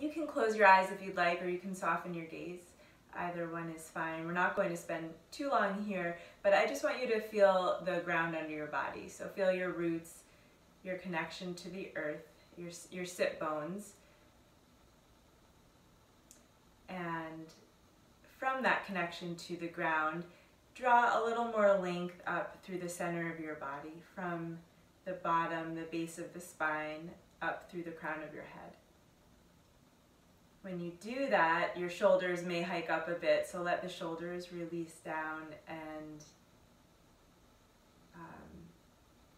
You can close your eyes if you'd like, or you can soften your gaze. Either one is fine. We're not going to spend too long here, but I just want you to feel the ground under your body. So feel your roots, your connection to the earth, your sit bones. And from that connection to the ground, draw a little more length up through the center of your body, from the bottom, the base of the spine, up through the crown of your head. When you do that, your shoulders may hike up a bit, so let the shoulders release down and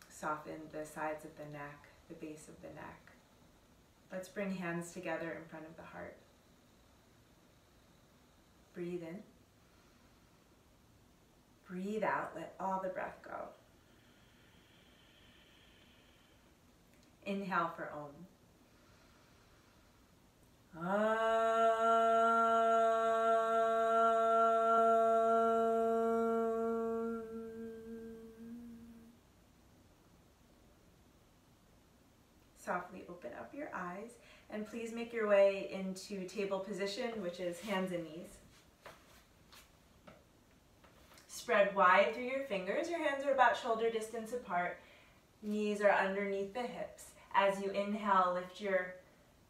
soften the sides of the neck, the base of the neck. Let's bring hands together in front of the heart. Breathe in. Breathe out, let all the breath go. Inhale for Om. Softly open up your eyes and please make your way into table position, which is hands and knees. Spread wide through your fingers. Your hands are about shoulder distance apart. Knees are underneath the hips. As you inhale, lift your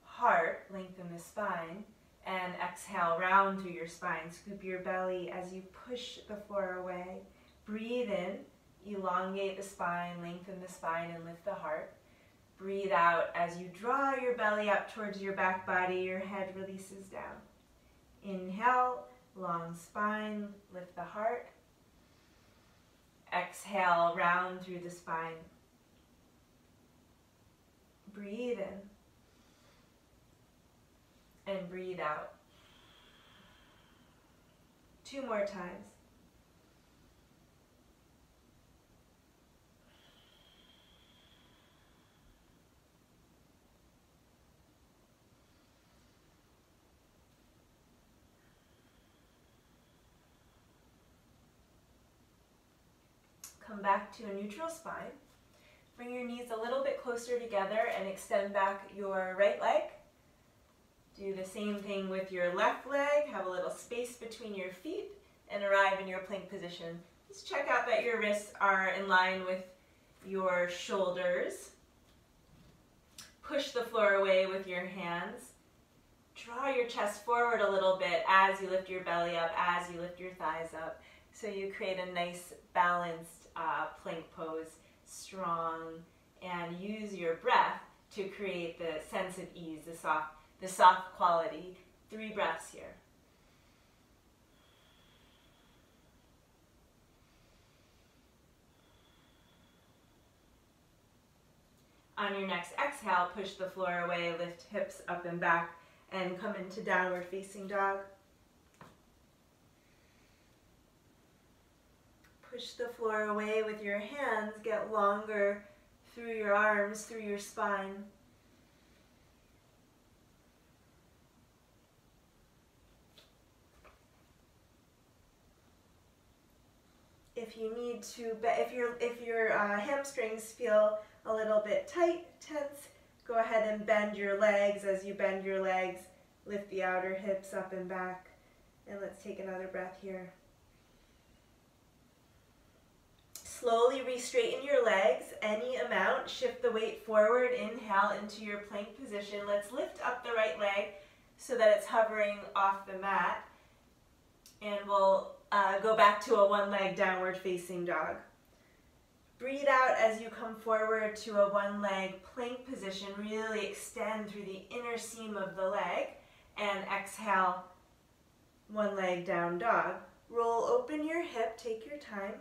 heart, lengthen the spine, and exhale, round through your spine. Scoop your belly as you push the floor away. Breathe in, elongate the spine, lengthen the spine, and lift the heart. Breathe out as you draw your belly up towards your back body, your head releases down. Inhale, long spine, lift the heart. Exhale, round through the spine. Breathe in. And breathe out. 2 more times. Come back to a neutral spine. Bring your knees a little bit closer together and extend back your right leg. Do the same thing with your left leg. Have a little space between your feet and arrive in your plank position. Just check out that your wrists are in line with your shoulders. Push the floor away with your hands. Draw your chest forward a little bit as you lift your belly up, as you lift your thighs up. So you create a nice balanced plank pose, strong, and use your breath to create the sense of ease, the soft quality. 3 breaths here. On your next exhale, push the floor away, lift hips up and back, and come into downward facing dog. Push the floor away with your hands, get longer through your arms, through your spine. If you need to, if your hamstrings feel a little bit tight, tense, go ahead and bend your legs. As you bend your legs, lift the outer hips up and back. And let's take another breath here. Slowly re-straighten your legs, any amount. Shift the weight forward. Inhale into your plank position. Let's lift up the right leg so that it's hovering off the mat. And we'll go back to a one-leg downward facing dog. Breathe out as you come forward to a one-leg plank position. Really extend through the inner seam of the leg. And exhale, one-leg down dog. Roll open your hip. Take your time.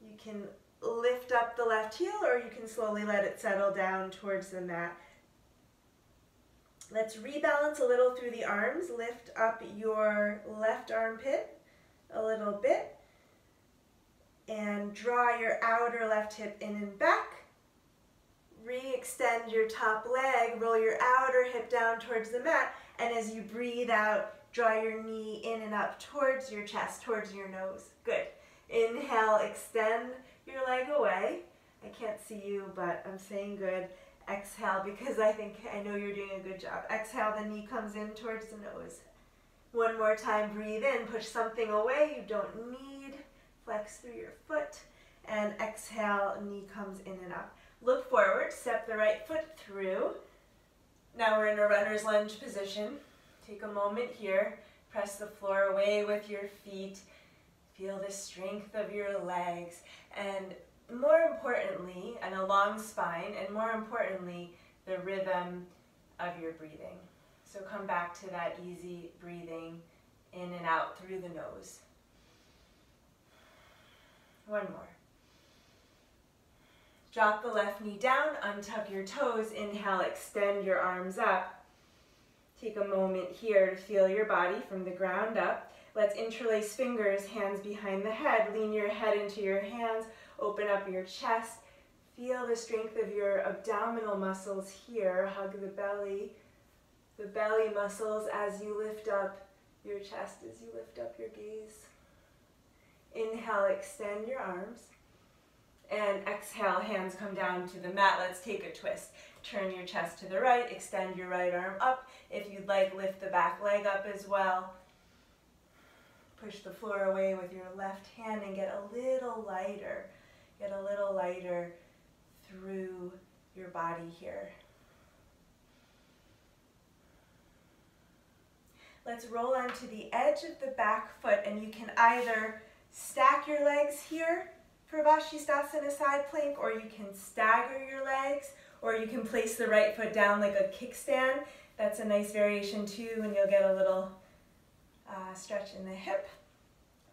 You can lift up the left heel or you can slowly let it settle down towards the mat. Let's rebalance a little through the arms. Lift up your left armpit a little bit and draw your outer left hip in and back. Re-extend your top leg, roll your outer hip down towards the mat, and as you breathe out, draw your knee in and up towards your chest, towards your nose. Good. Inhale, extend your leg away. I can't see you, but I'm saying good. Exhale, because I know you're doing a good job. Exhale, the knee comes in towards the nose. One more time, breathe in, push something away you don't need. Flex through your foot. And exhale, knee comes in and up. Look forward, step the right foot through. Now we're in a runner's lunge position. Take a moment here, press the floor away with your feet. Feel the strength of your legs. And more importantly, and a long spine, and more importantly, the rhythm of your breathing. So come back to that easy breathing in and out through the nose. One more. Drop the left knee down, untuck your toes, inhale, extend your arms up. Take a moment here to feel your body from the ground up. Let's interlace fingers, hands behind the head, lean your head into your hands, open up your chest. Feel the strength of your abdominal muscles here, hug the belly muscles as you lift up your chest, as you lift up your gaze. Inhale, extend your arms. And exhale, hands come down to the mat. Let's take a twist. Turn your chest to the right, extend your right arm up. If you'd like, lift the back leg up as well. Push the floor away with your left hand and get a little lighter. Get a little lighter through your body here. Let's roll onto the edge of the back foot, and you can either stack your legs here for Vashisthasana side plank, or you can stagger your legs, or you can place the right foot down like a kickstand. That's a nice variation too, and you'll get a little stretch in the hip.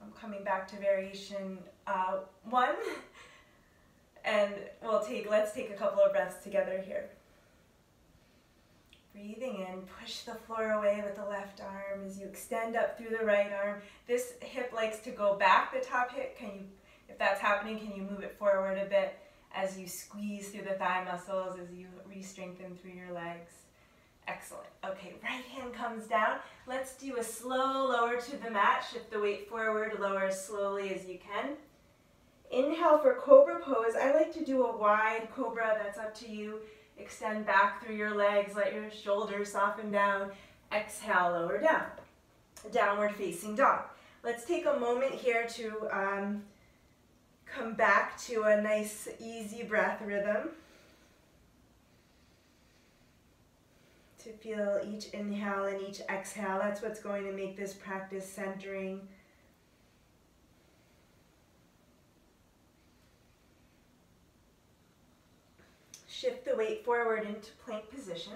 I'm coming back to variation 1, and let's take a couple of breaths together here. Breathing in, push the floor away with the left arm as you extend up through the right arm. This hip likes to go back, the top hip. If that's happening, can you move it forward a bit as you squeeze through the thigh muscles, as you re-strengthen through your legs? Excellent. Okay, right hand comes down. Let's do a slow lower to the mat. Shift the weight forward, lower as slowly as you can. Inhale for cobra pose. I like to do a wide cobra, that's up to you. Extend back through your legs, let your shoulders soften down. Exhale, lower down. Downward facing dog. Let's take a moment here to come back to a nice easy breath rhythm. To feel each inhale and each exhale. That's what's going to make this practice centering. Shift the weight forward into plank position.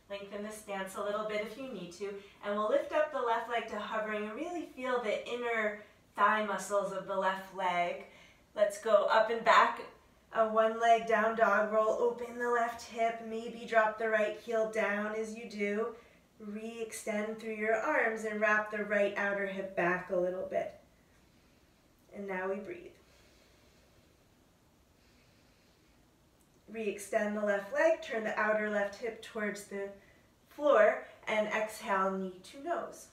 Lengthen the stance a little bit if you need to. And we'll lift up the left leg to hovering and really feel the inner thigh muscles of the left leg. Let's go up and back. A one leg down dog roll. Open the left hip. Maybe drop the right heel down as you do. Re-extend through your arms and wrap the right outer hip back a little bit. And now we breathe. Re-extend the left leg, turn the outer left hip towards the floor, and exhale, knee to nose.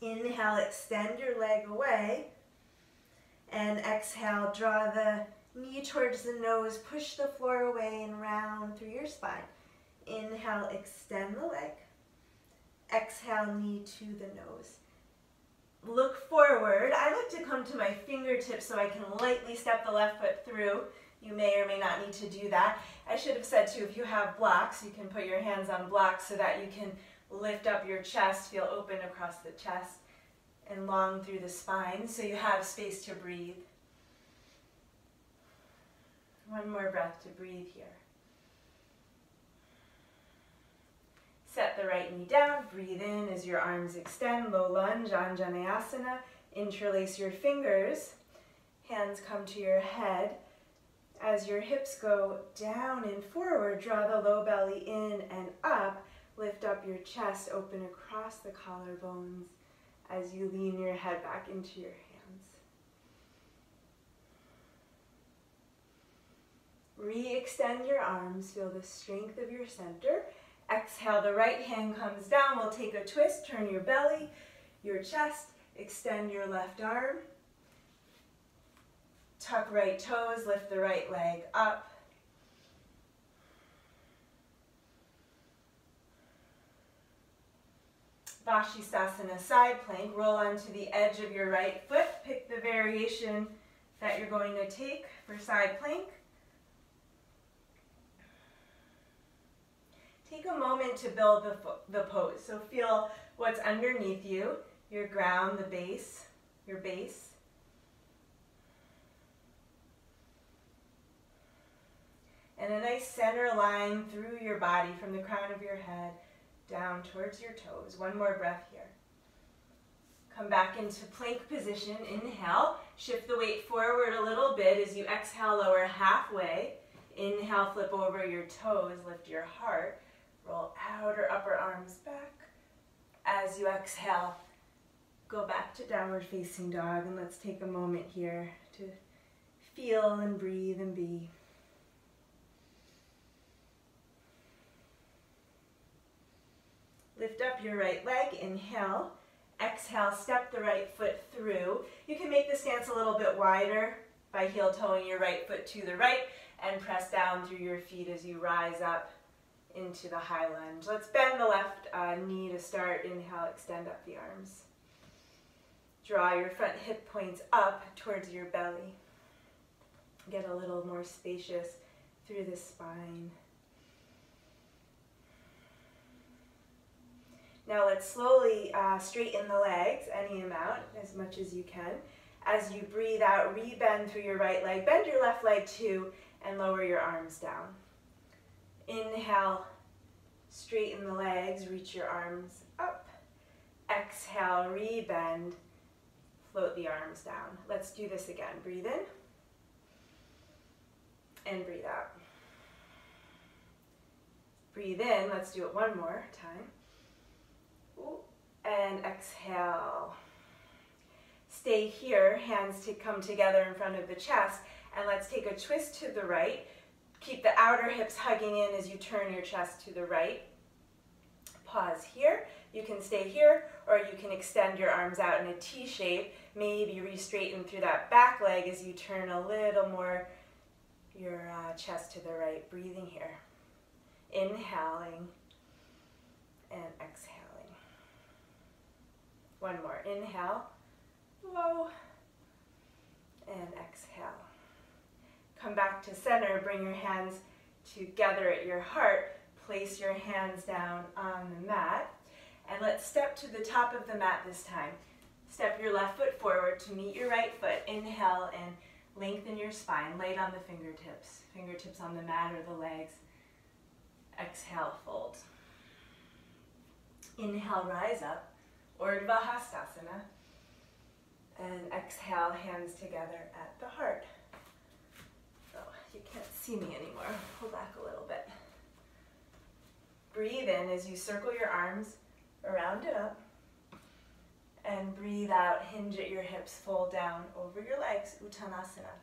Inhale, extend your leg away, and exhale, draw the knee towards the nose, push the floor away and round through your spine. Inhale, extend the leg. Exhale, knee to the nose. Look forward. I like to come to my fingertips so I can lightly step the left foot through. You may or may not need to do that. I should have said too, if you have blocks, you can put your hands on blocks so that you can lift up your chest, feel open across the chest and long through the spine so you have space to breathe. One more breath to breathe here. Set the right knee down, breathe in as your arms extend, low lunge, Anjaneyasana. Interlace your fingers, hands come to your head. As your hips go down and forward, draw the low belly in and up. Lift up your chest, open across the collarbones as you lean your head back into your hands. Re-extend your arms, feel the strength of your center. Exhale, the right hand comes down. We'll take a twist, turn your belly, your chest, extend your left arm. Tuck right toes, lift the right leg up. Vashisthasana side plank. Roll onto the edge of your right foot. Pick the variation that you're going to take for side plank. Take a moment to build the pose. So feel what's underneath you, your ground, the base, your base. And a nice center line through your body from the crown of your head down towards your toes. One more breath here. Come back into plank position. Inhale. Shift the weight forward a little bit as you exhale, lower halfway. Inhale, flip over your toes, lift your heart. Roll outer upper arms back. As you exhale, go back to downward facing dog, and let's take a moment here to feel and breathe and be. Lift up your right leg, inhale. Exhale, step the right foot through. You can make the stance a little bit wider by heel toeing your right foot to the right and press down through your feet as you rise up into the high lunge. Let's bend the left knee to start. Inhale, extend up the arms. Draw your front hip points up towards your belly. Get a little more spacious through the spine. Now let's slowly straighten the legs, any amount, as much as you can. As you breathe out, rebend through your right leg. Bend your left leg too, and lower your arms down. Inhale, straighten the legs, reach your arms up. Exhale, rebend, float the arms down. Let's do this again. Breathe in, and breathe out. Breathe in, let's do it one more time. And exhale. Stay here, hands to come together in front of the chest, and let's take a twist to the right. Keep the outer hips hugging in as you turn your chest to the right. Pause here. You can stay here, or you can extend your arms out in a T shape. Maybe re-straighten through that back leg as you turn a little more your chest to the right. Breathing here. Inhaling and exhaling. One more. Inhale, low, and exhale. Come back to center. Bring your hands together at your heart. Place your hands down on the mat. And let's step to the top of the mat this time. Step your left foot forward to meet your right foot. Inhale and lengthen your spine. Lay it on the fingertips. Fingertips on the mat or the legs. Exhale, fold. Inhale, rise up. Urdhva Hastasana, and exhale, hands together at the heart. Oh, you can't see me anymore. Pull back a little bit. Breathe in as you circle your arms, round it up, and breathe out, hinge at your hips, fold down over your legs, Uttanasana.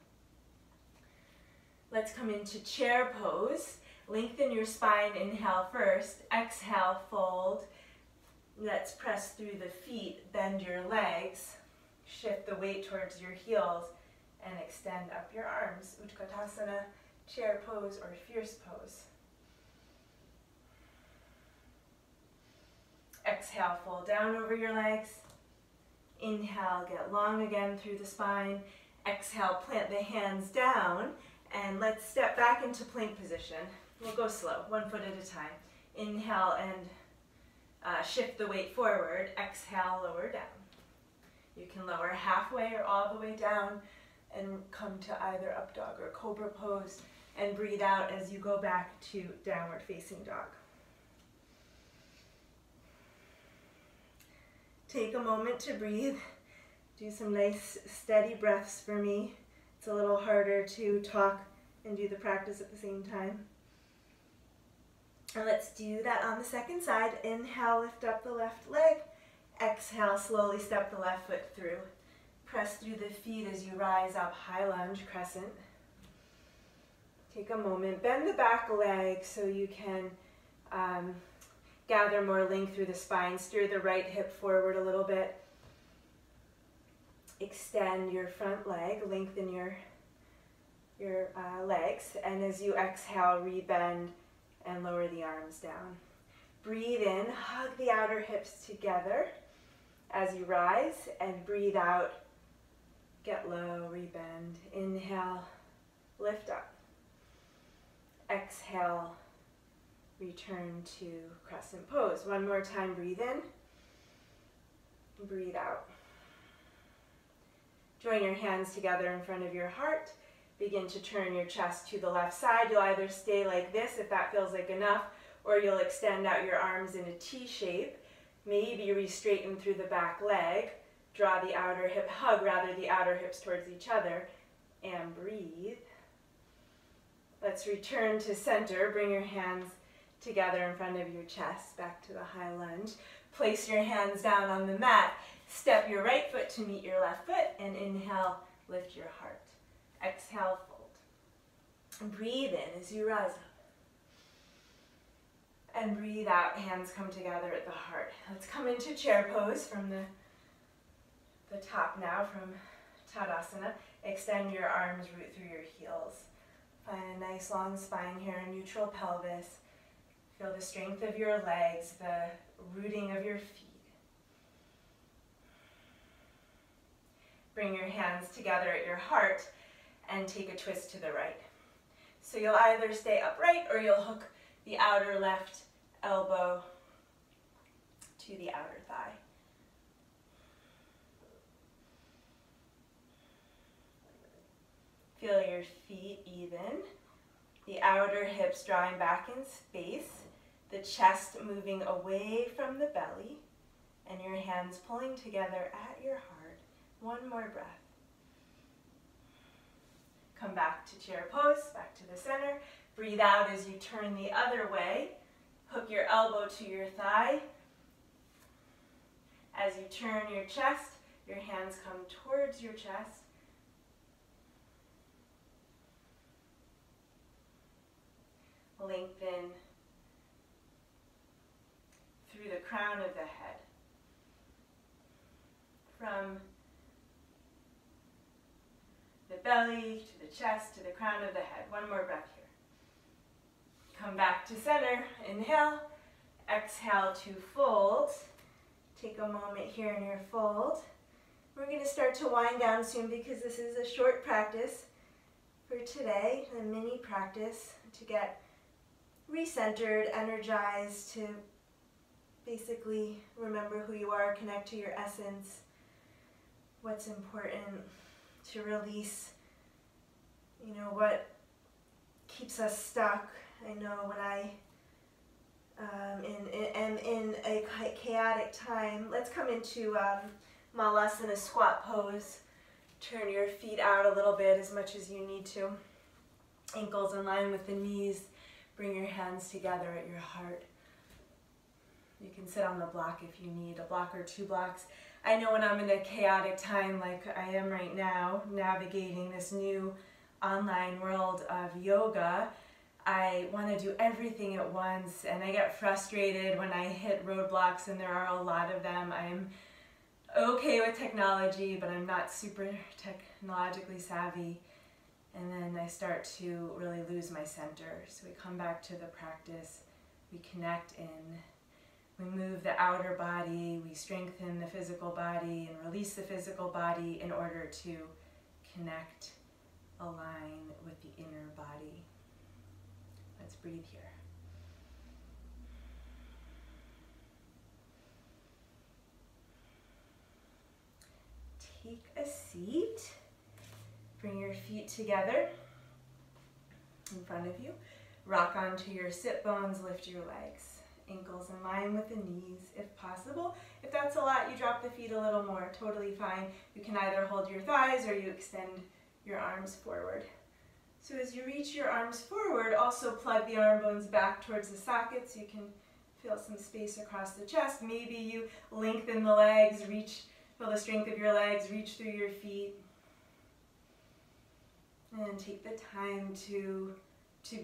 Let's come into chair pose. Lengthen your spine, inhale first, exhale, fold. Let's press through the feet, bend your legs, shift the weight towards your heels, and extend up your arms. Utkatasana, chair pose, or fierce pose. Exhale, fold down over your legs. Inhale, get long again through the spine. Exhale, plant the hands down, and let's step back into plank position. We'll go slow, 1 foot at a time. Inhale and shift the weight forward. Exhale, lower down. You can lower halfway or all the way down and come to either up dog or cobra pose, and breathe out as you go back to downward facing dog. Take a moment to breathe. Do some nice steady breaths for me. It's a little harder to talk and do the practice at the same time. And let's do that on the second side. Inhale, lift up the left leg. Exhale, slowly step the left foot through. Press through the feet as you rise up, high lunge, crescent. Take a moment, bend the back leg so you can gather more length through the spine. Steer the right hip forward a little bit. Extend your front leg, lengthen your legs, and as you exhale, rebend and lower the arms down. Breathe in, hug the outer hips together as you rise, and breathe out, get low, rebend. Inhale, lift up. Exhale, return to crescent pose. One more time, breathe in, breathe out. Join your hands together in front of your heart. Begin to turn your chest to the left side. You'll either stay like this if that feels like enough, or you'll extend out your arms in a T shape. Maybe re-straighten through the back leg. Draw the outer hip, hug rather the outer hips towards each other, and breathe. Let's return to center. Bring your hands together in front of your chest, back to the high lunge. Place your hands down on the mat. Step your right foot to meet your left foot, and inhale, lift your heart. Exhale, fold. And breathe in as you rise up. And breathe out, hands come together at the heart. Let's come into chair pose from the top now, from Tadasana. Extend your arms, root through your heels. Find a nice long spine here, a neutral pelvis. Feel the strength of your legs, the rooting of your feet. Bring your hands together at your heart and take a twist to the right. So you'll either stay upright or you'll hook the outer left elbow to the outer thigh. Feel your feet even, the outer hips drawing back in space, the chest moving away from the belly, and your hands pulling together at your heart. One more breath. Come back to chair pose, back to the center. Breathe out as you turn the other way. Hook your elbow to your thigh. As you turn your chest, your hands come towards your chest. Lengthen through the crown of the head. From the belly to the chest to the crown of the head. One more breath here. Come back to center. Inhale. Exhale to fold. Take a moment here in your fold. We're going to start to wind down soon because this is a short practice for today, a mini practice to get recentered, energized, to basically remember who you are, connect to your essence, what's important, to release, what keeps us stuck. I know when I am in a chaotic time. Let's come into Malasana squat pose. Turn your feet out a little bit as much as you need to. Ankles in line with the knees. Bring your hands together at your heart. You can sit on the block if you need, a block or 2 blocks. I know when I'm in a chaotic time like I am right now, navigating this new online world of yoga, I want to do everything at once, and I get frustrated when I hit roadblocks, and there are a lot of them. I'm okay with technology, but I'm not super technologically savvy. And then I start to really lose my center. So we come back to the practice, we connect in, we move the outer body, we strengthen the physical body and release the physical body in order to connect, align with the inner body. Let's breathe here. Take a seat. Bring your feet together in front of you. Rock onto your sit bones, lift your legs. Ankles in line with the knees if possible. If that's a lot, you drop the feet a little more, totally fine. You can either hold your thighs or you extend your arms forward. So as you reach your arms forward, also plug the arm bones back towards the sockets. You can feel some space across the chest. Maybe you lengthen the legs, feel the strength of your legs, reach through your feet. And take the time to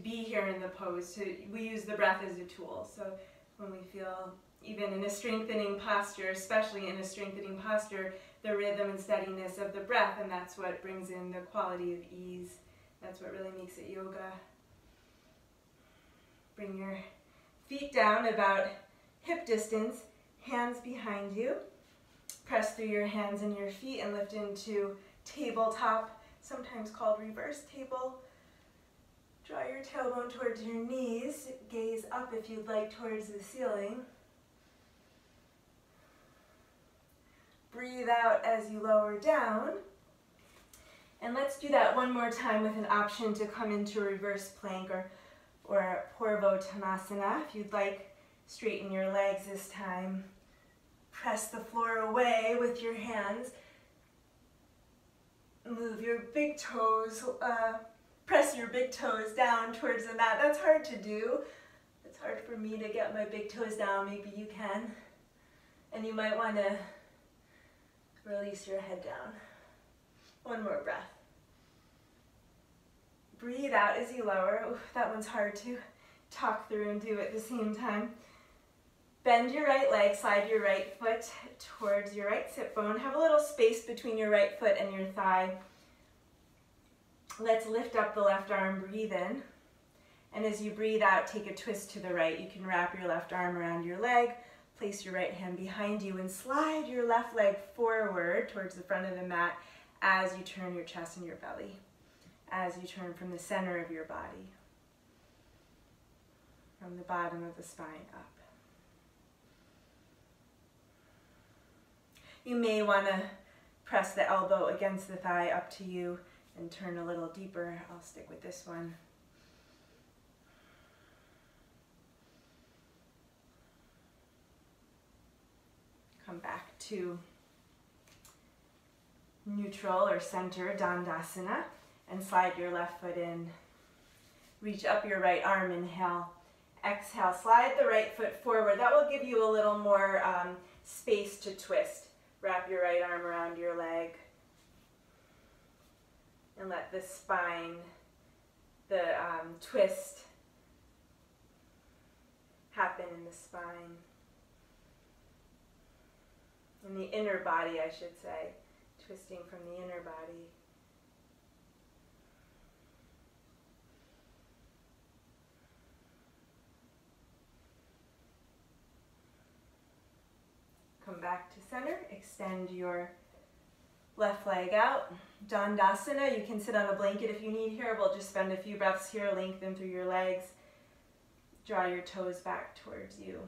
be here in the pose. We use the breath as a tool. So when we feel, even in a strengthening posture, especially in a strengthening posture, the rhythm and steadiness of the breath, and that's what brings in the quality of ease. That's what really makes it yoga. Bring your feet down about hip distance, hands behind you. Press through your hands and your feet and lift into tabletop, sometimes called reverse table. Draw your tailbone towards your knees. Gaze up if you'd like towards the ceiling. Breathe out as you lower down. And let's do that one more time with an option to come into reverse plank or Purvottanasana. If you'd like, straighten your legs this time. Press the floor away with your hands. Move your big toes, press your big toes down towards the mat. That's hard to do. It's hard for me to get my big toes down. Maybe you can. And you might want to release your head down. One more breath. Breathe out as you lower. Ooh, that one's hard to talk through and do at the same time. Bend your right leg, slide your right foot towards your right sit bone. Have a little space between your right foot and your thigh. Let's lift up the left arm, breathe in. And as you breathe out, take a twist to the right. You can wrap your left arm around your leg, place your right hand behind you, and slide your left leg forward towards the front of the mat as you turn your chest and your belly, as you turn from the center of your body, from the bottom of the spine up. You may want to press the elbow against the thigh, up to you, and turn a little deeper. I'll stick with this one. Come back to neutral or center, Dandasana, and slide your left foot in. Reach up your right arm, inhale. Exhale, slide the right foot forward. That will give you a little more space to twist. Wrap your right arm around your leg and let the spine, the twist happen in the spine. In the inner body, I should say, twisting from the inner body. Come back to center, extend your left leg out. Dandasana, you can sit on a blanket if you need here. We'll just spend a few breaths here, lengthen through your legs. Draw your toes back towards you.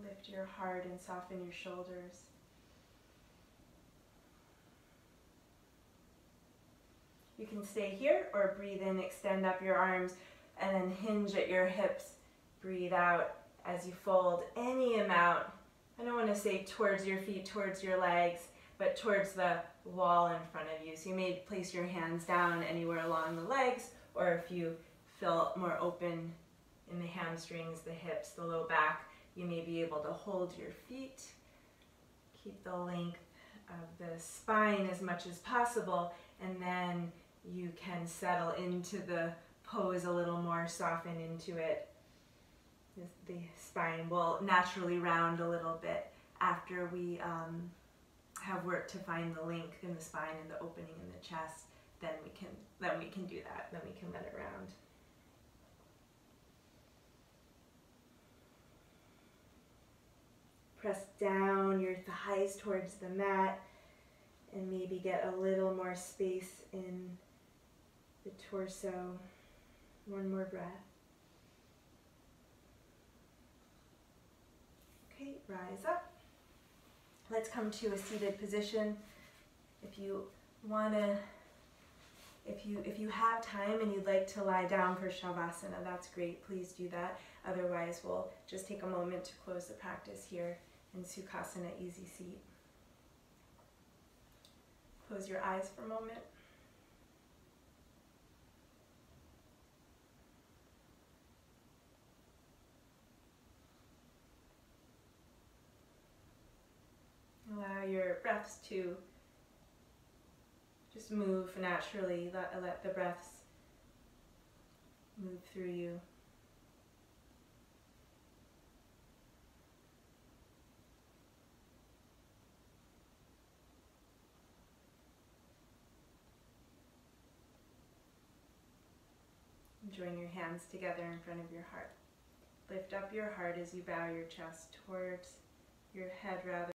Lift your heart and soften your shoulders. You can stay here or breathe in, extend up your arms, and then hinge at your hips. Breathe out as you fold any amount. I don't want to say towards your feet, towards your legs, but towards the wall in front of you. So you may place your hands down anywhere along the legs, or if you feel more open in the hamstrings, the hips, the low back, you may be able to hold your feet. Keep the length of the spine as much as possible, and then you can settle into the pose a little more, soften into it. The spine will naturally round a little bit after we have worked to find the length in the spine and the opening in the chest. Then we can do that. Then we can let it round. Press down your thighs towards the mat and maybe get a little more space in the torso. One more breath. Okay, rise up. Let's come to a seated position. If you have time and you'd like to lie down for Shavasana, that's great. Please do that. Otherwise, we'll just take a moment to close the practice here in Sukhasana, easy seat. Close your eyes for a moment. Allow your breaths to just move naturally. Let the breaths move through you. Join your hands together in front of your heart. Lift up your heart as you bow your chest towards your head rather